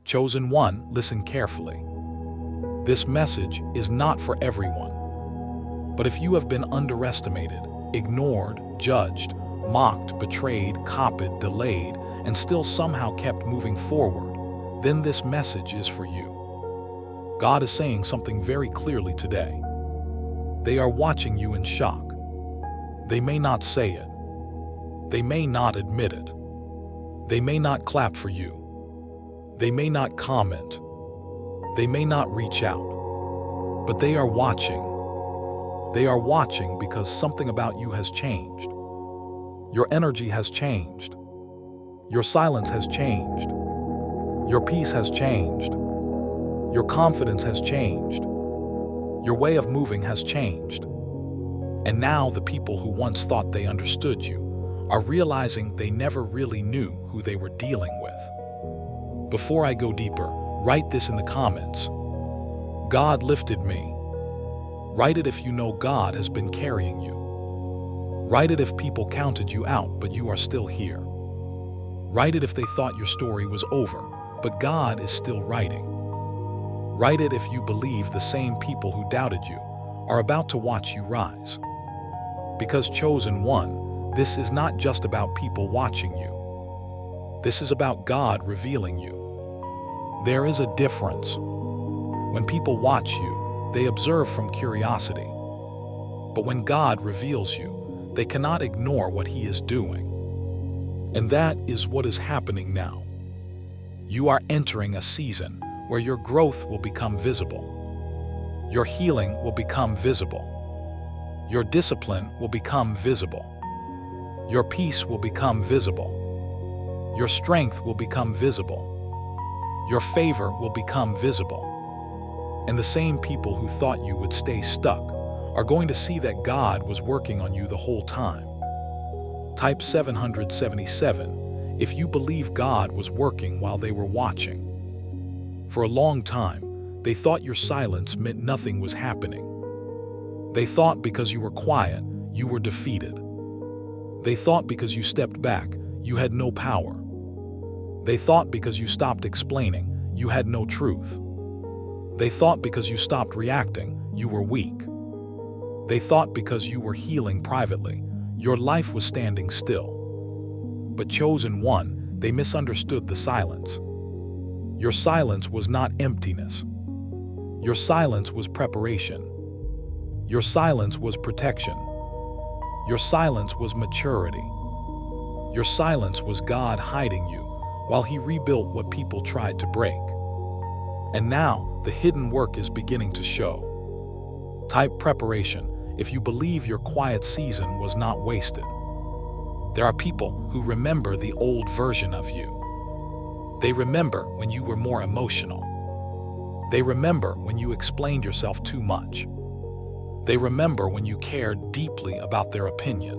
Chosen one, listen carefully. This message is not for everyone. But if you have been underestimated, ignored, judged, mocked, betrayed, copied, delayed, and still somehow kept moving forward, then this message is for you. God is saying something very clearly today. They are watching you in shock. They may not say it. They may not admit it. They may not clap for you. They may not comment. They may not reach out. But they are watching. They are watching because something about you has changed. Your energy has changed. Your silence has changed. Your peace has changed. Your confidence has changed. Your way of moving has changed. And now the people who once thought they understood you are realizing they never really knew who they were dealing with. Before I go deeper, write this in the comments. God lifted me. Write it if you know God has been carrying you. Write it if people counted you out but you are still here. Write it if they thought your story was over, but God is still writing. Write it if you believe the same people who doubted you are about to watch you rise. Because chosen one, this is not just about people watching you. This is about God revealing you. There is a difference. When people watch you, they observe from curiosity. But when God reveals you, they cannot ignore what He is doing. And that is what is happening now. You are entering a season where your growth will become visible. Your healing will become visible. Your discipline will become visible. Your peace will become visible. Your strength will become visible. Your favor will become visible. And the same people who thought you would stay stuck are going to see that God was working on you the whole time. Type 777 if you believe God was working while they were watching. For a long time, they thought your silence meant nothing was happening. They thought because you were quiet, you were defeated. They thought because you stepped back, you had no power. They thought because you stopped explaining, you had no truth. They thought because you stopped reacting, you were weak. They thought because you were healing privately, your life was standing still. But chosen one, they misunderstood the silence. Your silence was not emptiness. Your silence was preparation. Your silence was protection. Your silence was maturity. Your silence was God hiding you while He rebuilt what people tried to break. And now, the hidden work is beginning to show. Type preparation if you believe your quiet season was not wasted. There are people who remember the old version of you. They remember when you were more emotional. They remember when you explained yourself too much. They remember when you cared deeply about their opinion.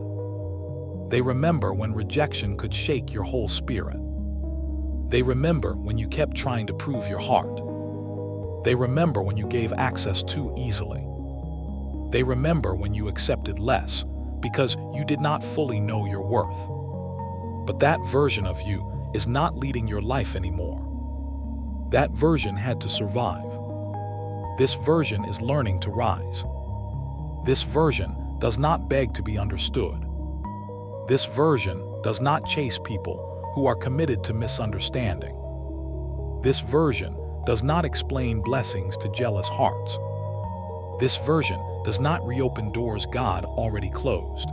They remember when rejection could shake your whole spirit. They remember when you kept trying to prove your heart. They remember when you gave access too easily. They remember when you accepted less because you did not fully know your worth. But that version of you is not leading your life anymore. That version had to survive. This version is learning to rise. This version does not beg to be understood. This version does not chase people who are committed to misunderstanding. This version does not explain blessings to jealous hearts. This version does not reopen doors God already closed.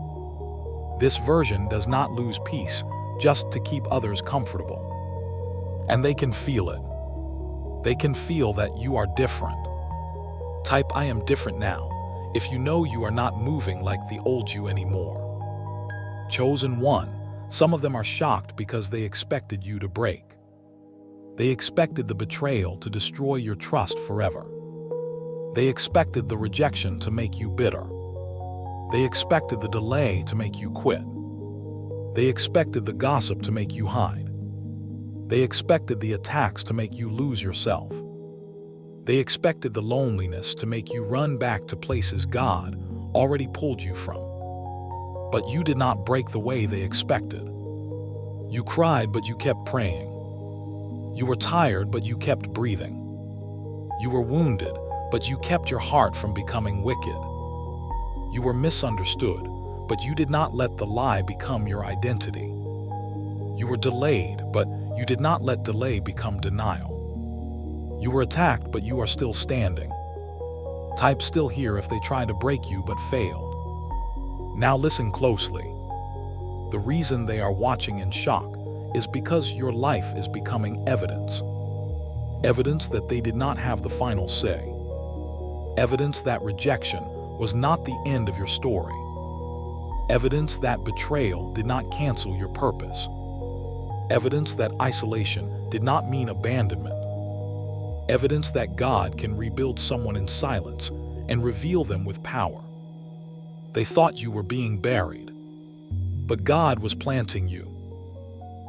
This version does not lose peace just to keep others comfortable. And they can feel it. They can feel that you are different. Type I am different now if you know you are not moving like the old you anymore. Chosen one, some of them are shocked because they expected you to break. They expected the betrayal to destroy your trust forever. They expected the rejection to make you bitter. They expected the delay to make you quit. They expected the gossip to make you hide. They expected the attacks to make you lose yourself. They expected the loneliness to make you run back to places God already pulled you from. But you did not break the way they expected. You cried, but you kept praying. You were tired, but you kept breathing. You were wounded, but you kept your heart from becoming wicked. You were misunderstood, but you did not let the lie become your identity. You were delayed, but you did not let delay become denial. You were attacked, but you are still standing. Type still here if they try to break you but failed. Now listen closely. The reason they are watching in shock is because your life is becoming evidence. Evidence that they did not have the final say. Evidence that rejection was not the end of your story. Evidence that betrayal did not cancel your purpose. Evidence that isolation did not mean abandonment. Evidence that God can rebuild someone in silence and reveal them with power. They thought you were being buried, but God was planting you.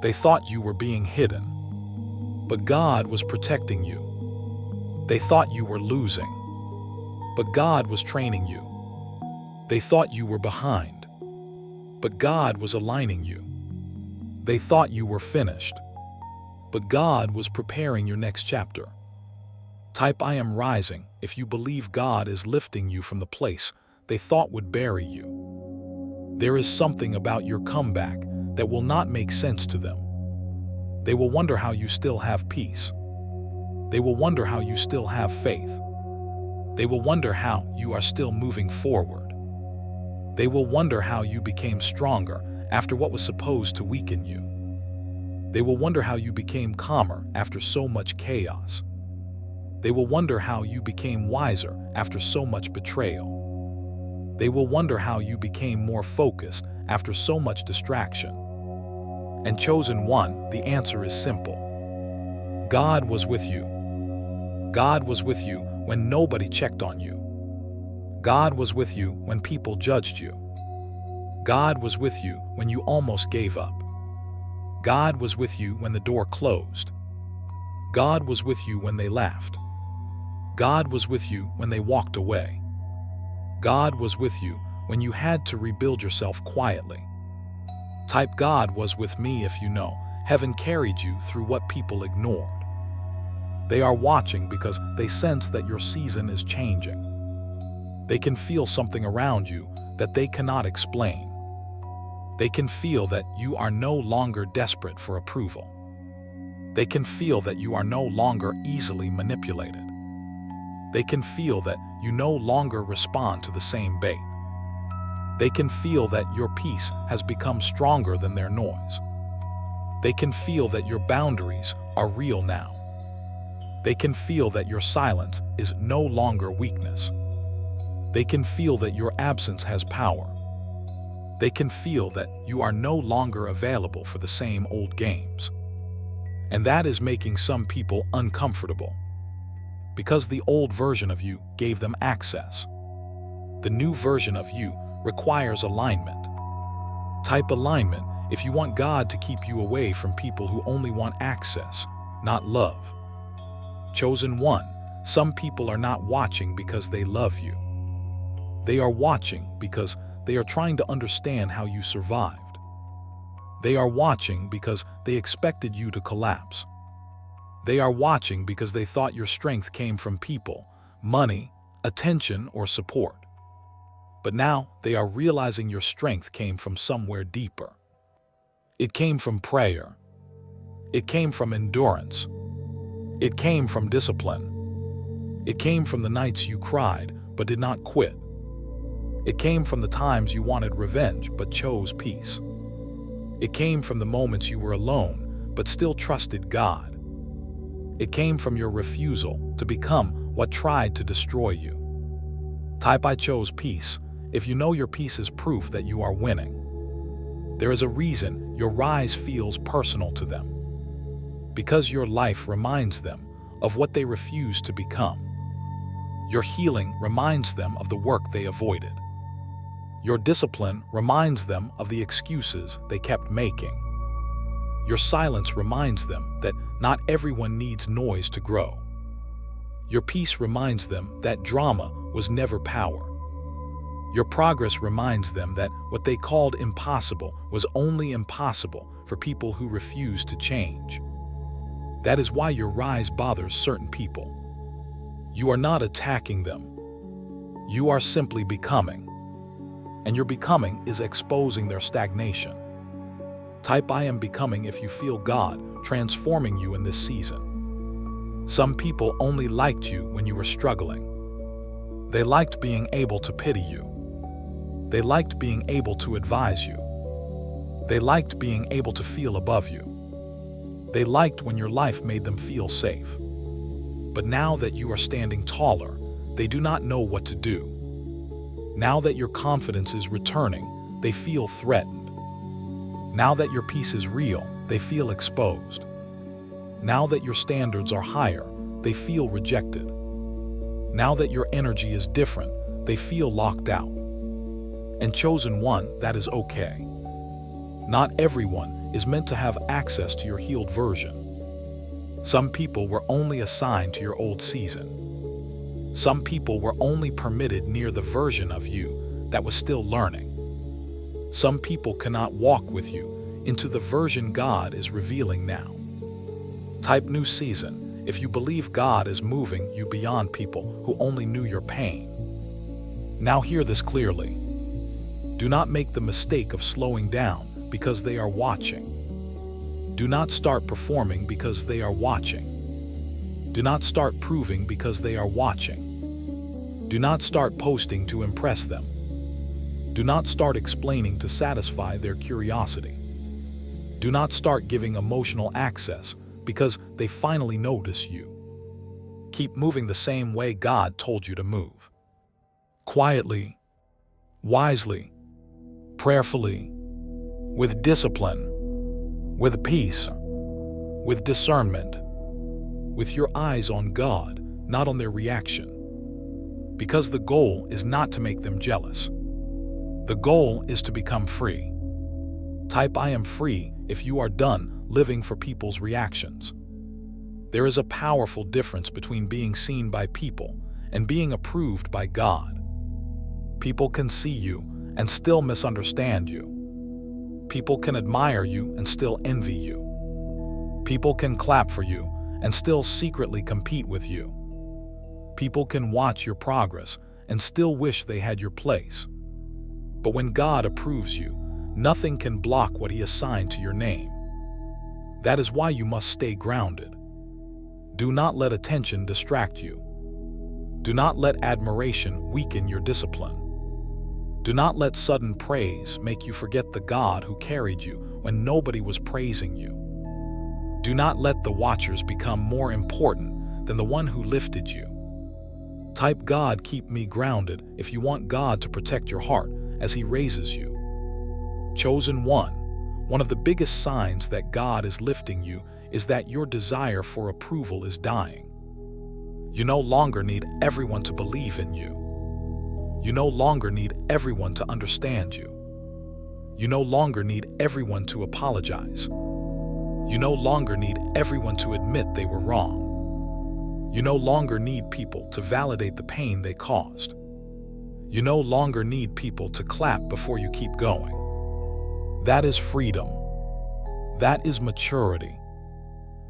They thought you were being hidden, but God was protecting you. They thought you were losing, but God was training you. They thought you were behind, but God was aligning you. They thought you were finished, but God was preparing your next chapter. Type I am rising if you believe God is lifting you from the place they thought would bury you. There is something about your comeback that will not make sense to them. They will wonder how you still have peace. They will wonder how you still have faith. They will wonder how you are still moving forward. They will wonder how you became stronger after what was supposed to weaken you. They will wonder how you became calmer after so much chaos. They will wonder how you became wiser after so much betrayal. They will wonder how you became more focused after so much distraction. And chosen one, the answer is simple. God was with you. God was with you when nobody checked on you. God was with you when people judged you. God was with you when you almost gave up. God was with you when the door closed. God was with you when they laughed. God was with you when they walked away. God was with you when you had to rebuild yourself quietly. Type God was with me if you know heaven carried you through what people ignored. They are watching because they sense that your season is changing. They can feel something around you that they cannot explain. They can feel that you are no longer desperate for approval. They can feel that you are no longer easily manipulated. They can feel that you no longer respond to the same bait. They can feel that your peace has become stronger than their noise. They can feel that your boundaries are real now. They can feel that your silence is no longer weakness. They can feel that your absence has power. They can feel that you are no longer available for the same old games. And that is making some people uncomfortable, because the old version of you gave them access. The new version of you requires alignment. Type alignment if you want God to keep you away from people who only want access, not love. Chosen one, some people are not watching because they love you. They are watching because they are trying to understand how you survived. They are watching because they expected you to collapse. They are watching because they thought your strength came from people, money, attention, or support. But now they are realizing your strength came from somewhere deeper. It came from prayer. It came from endurance. It came from discipline. It came from the nights you cried but did not quit. It came from the times you wanted revenge but chose peace. It came from the moments you were alone but still trusted God. It came from your refusal to become what tried to destroy you. Type I chose peace if you know your peace is proof that you are winning. There is a reason your rise feels personal to them. Because your life reminds them of what they refused to become. Your healing reminds them of the work they avoided. Your discipline reminds them of the excuses they kept making. Your silence reminds them that not everyone needs noise to grow. Your peace reminds them that drama was never power. Your progress reminds them that what they called impossible was only impossible for people who refused to change. That is why your rise bothers certain people. You are not attacking them. You are simply becoming. And your becoming is exposing their stagnation. Type I am becoming if you feel God transforming you in this season. Some people only liked you when you were struggling. They liked being able to pity you. They liked being able to advise you. They liked being able to feel above you. They liked when your life made them feel safe. But now that you are standing taller, they do not know what to do. Now that your confidence is returning, they feel threatened. Now that your peace is real, they feel exposed. Now that your standards are higher, they feel rejected. Now that your energy is different, they feel locked out. And chosen one, that is okay. Not everyone is meant to have access to your healed version. Some people were only assigned to your old season. Some people were only permitted near the version of you that was still learning. Some people cannot walk with you into the version God is revealing now. Type new season if you believe God is moving you beyond people who only knew your pain. Now hear this clearly. Do not make the mistake of slowing down because they are watching. Do not start performing because they are watching. Do not start proving because they are watching. Do not start posting to impress them. Do not start explaining to satisfy their curiosity. Do not start giving emotional access because they finally notice you. Keep moving the same way God told you to move. Quietly, wisely, prayerfully, with discipline, with peace, with discernment, with your eyes on God, not on their reaction. Because the goal is not to make them jealous. The goal is to become free. Type I am free if you are done living for people's reactions. There is a powerful difference between being seen by people and being approved by God. People can see you and still misunderstand you. People can admire you and still envy you. People can clap for you and still secretly compete with you. People can watch your progress and still wish they had your place. But when God approves you, nothing can block what He assigned to your name. That is why you must stay grounded. Do not let attention distract you. Do not let admiration weaken your discipline. Do not let sudden praise make you forget the God who carried you when nobody was praising you. Do not let the watchers become more important than the one who lifted you. Type God keep me grounded if you want God to protect your heart as He raises you. Chosen one of the biggest signs that God is lifting you is that your desire for approval is dying. You no longer need everyone to believe in you. You no longer need everyone to understand you. You no longer need everyone to apologize. You no longer need everyone to admit they were wrong. You no longer need people to validate the pain they caused. You no longer need people to clap before you keep going. That is freedom. That is maturity.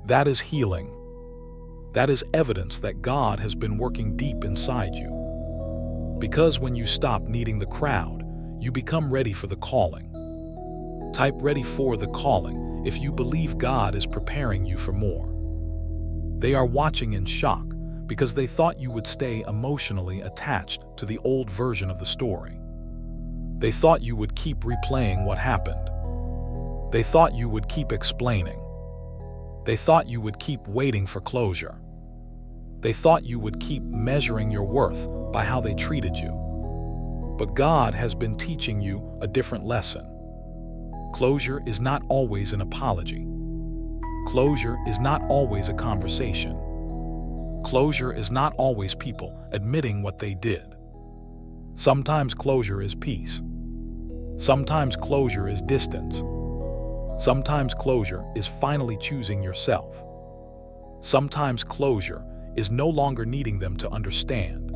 That is healing. That is evidence that God has been working deep inside you. Because when you stop needing the crowd, you become ready for the calling. Type ready for the calling if you believe God is preparing you for more. They are watching in shock because they thought you would stay emotionally attached to the old version of the story. They thought you would keep replaying what happened. They thought you would keep explaining. They thought you would keep waiting for closure. They thought you would keep measuring your worth by how they treated you. But God has been teaching you a different lesson. Closure is not always an apology. Closure is not always a conversation. Closure is not always people admitting what they did. Sometimes closure is peace. Sometimes closure is distance. Sometimes closure is finally choosing yourself. Sometimes closure is no longer needing them to understand.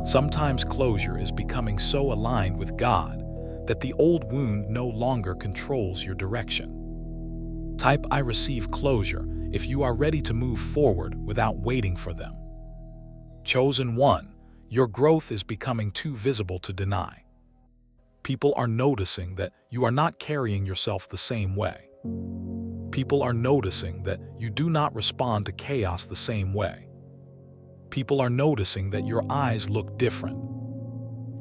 Sometimes closure is becoming so aligned with God that the old wound no longer controls your direction. Type I receive closure if you are ready to move forward without waiting for them. Chosen one, your growth is becoming too visible to deny. People are noticing that you are not carrying yourself the same way. People are noticing that you do not respond to chaos the same way. People are noticing that your eyes look different.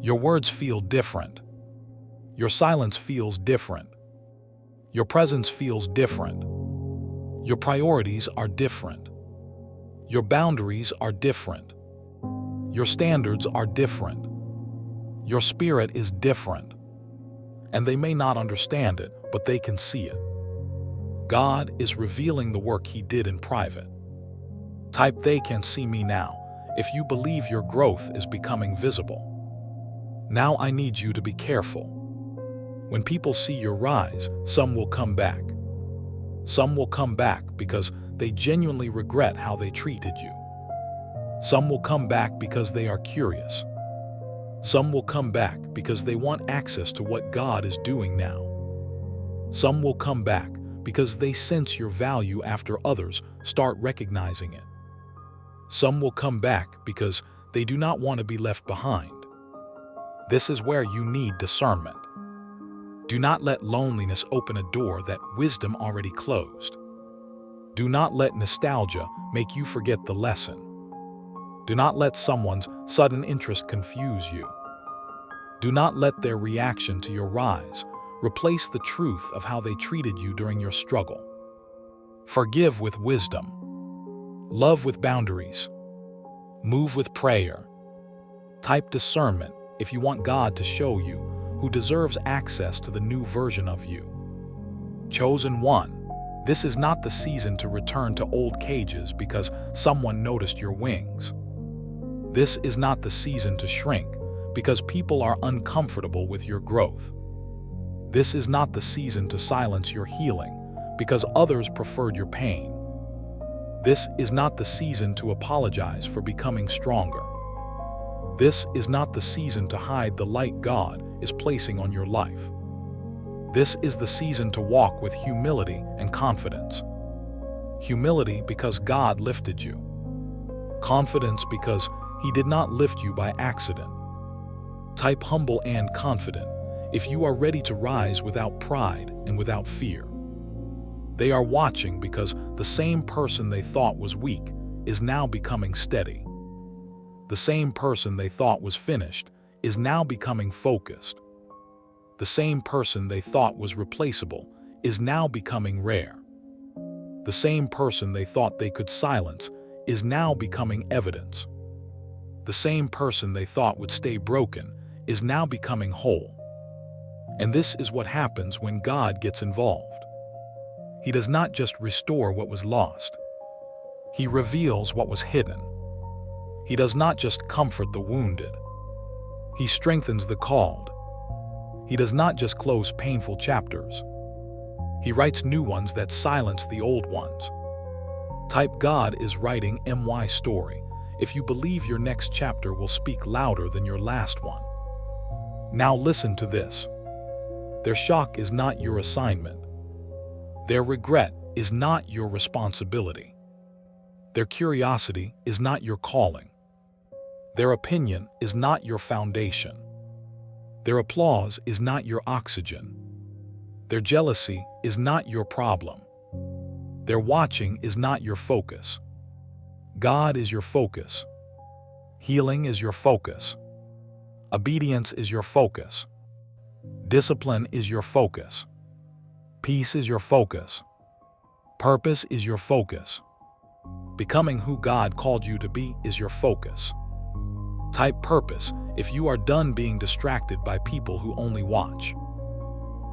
Your words feel different. Your silence feels different. Your presence feels different. Your priorities are different. Your boundaries are different. Your standards are different. Your spirit is different. And they may not understand it, but they can see it. God is revealing the work He did in private. Type they can see me now if you believe your growth is becoming visible. Now I need you to be careful. When people see your rise, some will come back. Some will come back because they genuinely regret how they treated you. Some will come back because they are curious. Some will come back because they want access to what God is doing now. Some will come back because they sense your value after others start recognizing it. Some will come back because they do not want to be left behind. This is where you need discernment. Do not let loneliness open a door that wisdom already closed. Do not let nostalgia make you forget the lesson. Do not let someone's sudden interest confuse you. Do not let their reaction to your rise replace the truth of how they treated you during your struggle. Forgive with wisdom. Love with boundaries. Move with prayer. Type discernment if you want God to show you who deserves access to the new version of you. Chosen one, this is not the season to return to old cages because someone noticed your wings. This is not the season to shrink because people are uncomfortable with your growth. This is not the season to silence your healing because others preferred your pain. This is not the season to apologize for becoming stronger. This is not the season to hide the light God is placing on your life. This is the season to walk with humility and confidence. Humility because God lifted you. Confidence because He did not lift you by accident. Type humble and confident if you are ready to rise without pride and without fear. They are watching because the same person they thought was weak is now becoming steady. The same person they thought was finished is now becoming focused. The same person they thought was replaceable is now becoming rare. The same person they thought they could silence is now becoming evidence. The same person they thought would stay broken is now becoming whole. And this is what happens when God gets involved. He does not just restore what was lost. He reveals what was hidden. He does not just comfort the wounded. He strengthens the called. He does not just close painful chapters. He writes new ones that silence the old ones. Type God is writing my story if you believe your next chapter will speak louder than your last one. Now listen to this. Their shock is not your assignment. Their regret is not your responsibility. Their curiosity is not your calling. Their opinion is not your foundation. Their applause is not your oxygen. Their jealousy is not your problem. Their watching is not your focus. God is your focus. Healing is your focus. Obedience is your focus. Discipline is your focus. Peace is your focus. Purpose is your focus. Becoming who God called you to be is your focus. Type purpose if you are done being distracted by people who only watch.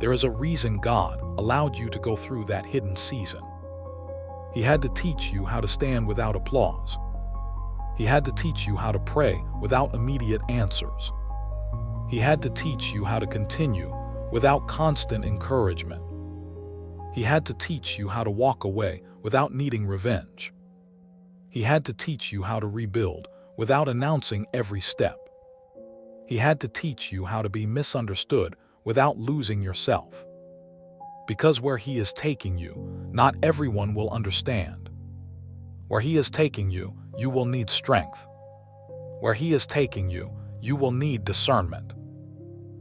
There is a reason God allowed you to go through that hidden season. He had to teach you how to stand without applause. He had to teach you how to pray without immediate answers. He had to teach you how to continue without constant encouragement. He had to teach you how to walk away without needing revenge. He had to teach you how to rebuild without announcing every step. He had to teach you how to be misunderstood without losing yourself. Because where He is taking you, not everyone will understand. Where He is taking you, you will need strength. Where He is taking you, you will need discernment.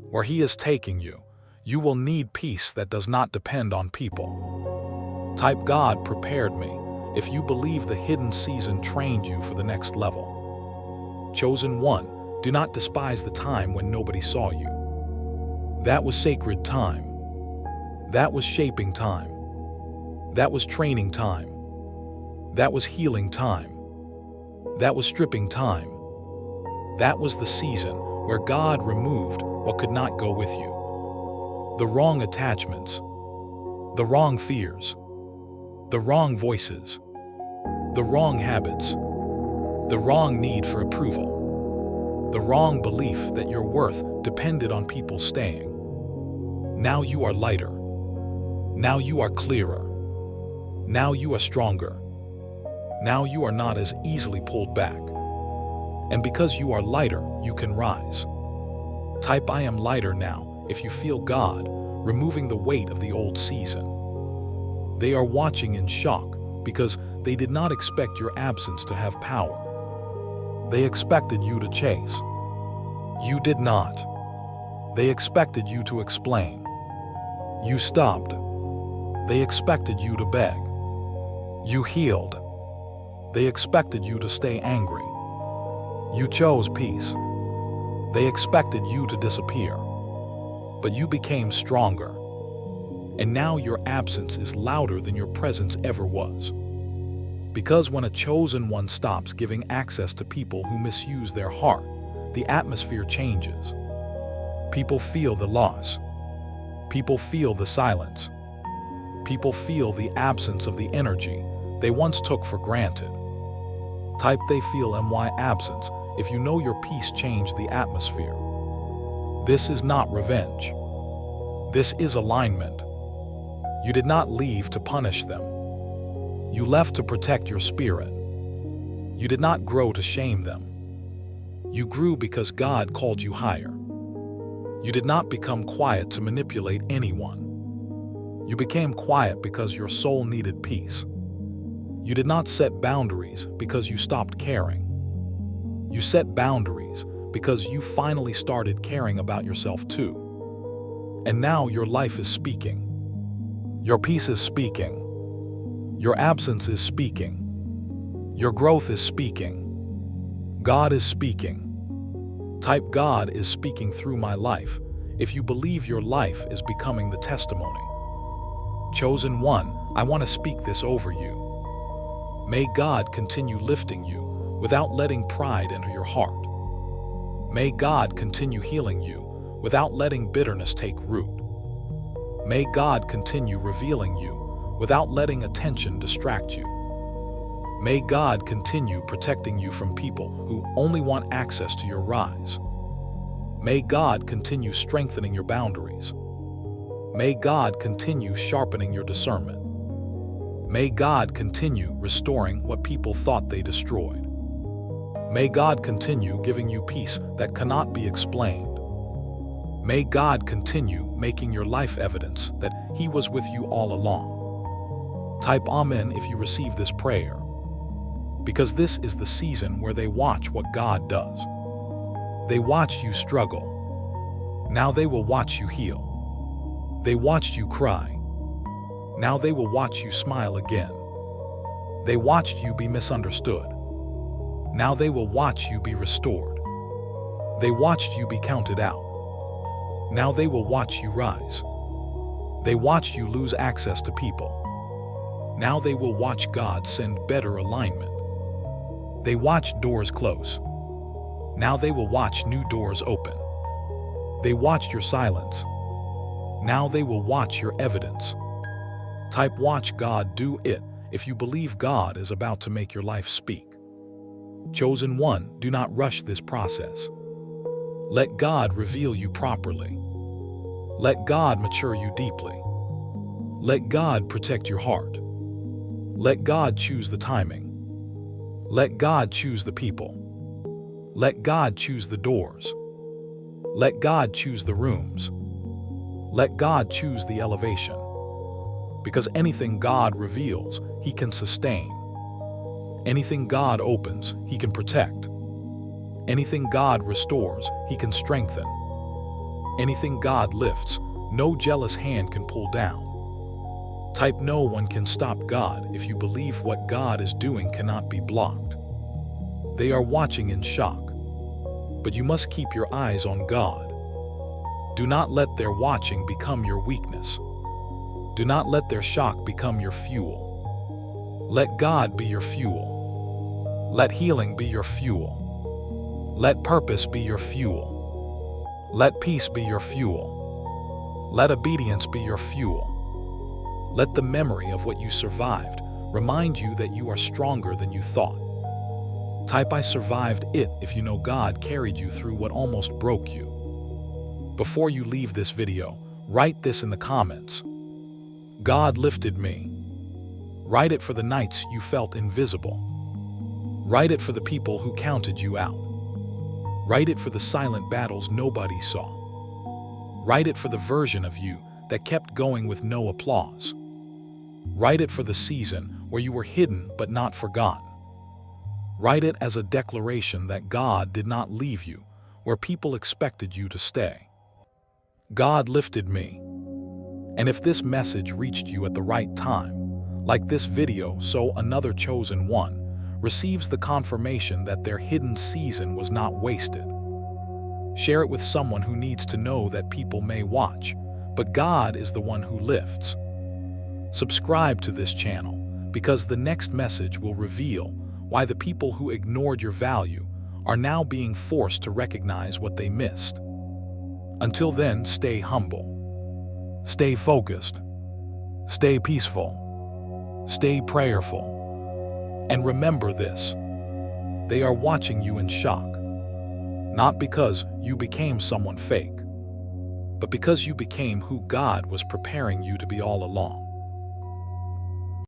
Where He is taking you, you will need peace that does not depend on people. Type God prepared me if you believe the hidden season trained you for the next level. Chosen one, do not despise the time when nobody saw you. That was sacred time. That was shaping time. That was training time. That was healing time. That was stripping time. That was the season where God removed what could not go with you. The wrong attachments, the wrong fears, the wrong voices, the wrong habits, the wrong need for approval, the wrong belief that your worth depended on people staying. Now you are lighter. Now you are clearer. Now you are stronger. Now you are not as easily pulled back. And because you are lighter, you can rise. Type I am lighter now if you feel God removing the weight of the old season. They are watching in shock because they did not expect your absence to have power. They expected you to chase. You did not. They expected you to explain. You stopped. They expected you to beg. You healed. They expected you to stay angry. You chose peace. They expected you to disappear. But you became stronger. And now your absence is louder than your presence ever was. Because when a chosen one stops giving access to people who misuse their heart, the atmosphere changes. People feel the loss. People feel the silence. People feel the absence of the energy they once took for granted. Type they feel MY absence if you know your peace changed the atmosphere. This is not revenge. This is alignment. You did not leave to punish them. You left to protect your spirit. You did not grow to shame them. You grew because God called you higher. You did not become quiet to manipulate anyone. You became quiet because your soul needed peace. You did not set boundaries because you stopped caring. You set boundaries because you finally started caring about yourself too. And now your life is speaking. Your peace is speaking. Your absence is speaking. Your growth is speaking. God is speaking. Type God is speaking through my life if you believe your life is becoming the testimony. Chosen one, I want to speak this over you. May God continue lifting you without letting pride enter your heart. May God continue healing you without letting bitterness take root. May God continue revealing you without letting attention distract you. May God continue protecting you from people who only want access to your rise. May God continue strengthening your boundaries. May God continue sharpening your discernment. May God continue restoring what people thought they destroyed. May God continue giving you peace that cannot be explained. May God continue making your life evidence that He was with you all along. Type Amen if you receive this prayer. Because this is the season where they watch what God does. They watch you struggle. Now they will watch you heal. They watched you cry. Now they will watch you smile again. They watched you be misunderstood. Now they will watch you be restored. They watched you be counted out. Now they will watch you rise. They watched you lose access to people. Now they will watch God send better alignment. They watched doors close. Now they will watch new doors open. They watched your silence. Now they will watch your evidence. Type watch God do it if you believe God is about to make your life speak. Chosen one, do not rush this process. Let God reveal you properly. Let God mature you deeply. Let God protect your heart. Let God choose the timing. Let God choose the people. Let God choose the doors. Let God choose the rooms. Let God choose the elevation. Because anything God reveals, He can sustain. Anything God opens, He can protect. Anything God restores, He can strengthen. Anything God lifts, no jealous hand can pull down. Type "No one can stop God" if you believe what God is doing cannot be blocked. They are watching in shock, but you must keep your eyes on God. Do not let their watching become your weakness. Do not let their shock become your fuel. Let God be your fuel. Let healing be your fuel. Let purpose be your fuel. Let peace be your fuel. Let obedience be your fuel. Let the memory of what you survived remind you that you are stronger than you thought. Type "I survived it" if you know God carried you through what almost broke you. Before you leave this video, write this in the comments. God lifted me. Write it for the nights you felt invisible. Write it for the people who counted you out. Write it for the silent battles nobody saw. Write it for the version of you that kept going with no applause. Write it for the season where you were hidden but not forgotten. Write it as a declaration that God did not leave you where people expected you to stay. God lifted me. And if this message reached you at the right time, like this video, so another chosen one receives the confirmation that their hidden season was not wasted. Share it with someone who needs to know that people may watch, but God is the one who lifts. Subscribe to this channel because the next message will reveal why the people who ignored your value are now being forced to recognize what they missed. Until then, stay humble, stay focused, stay peaceful, stay prayerful, and remember this: they are watching you in shock, not because you became someone fake, but because you became who God was preparing you to be all along.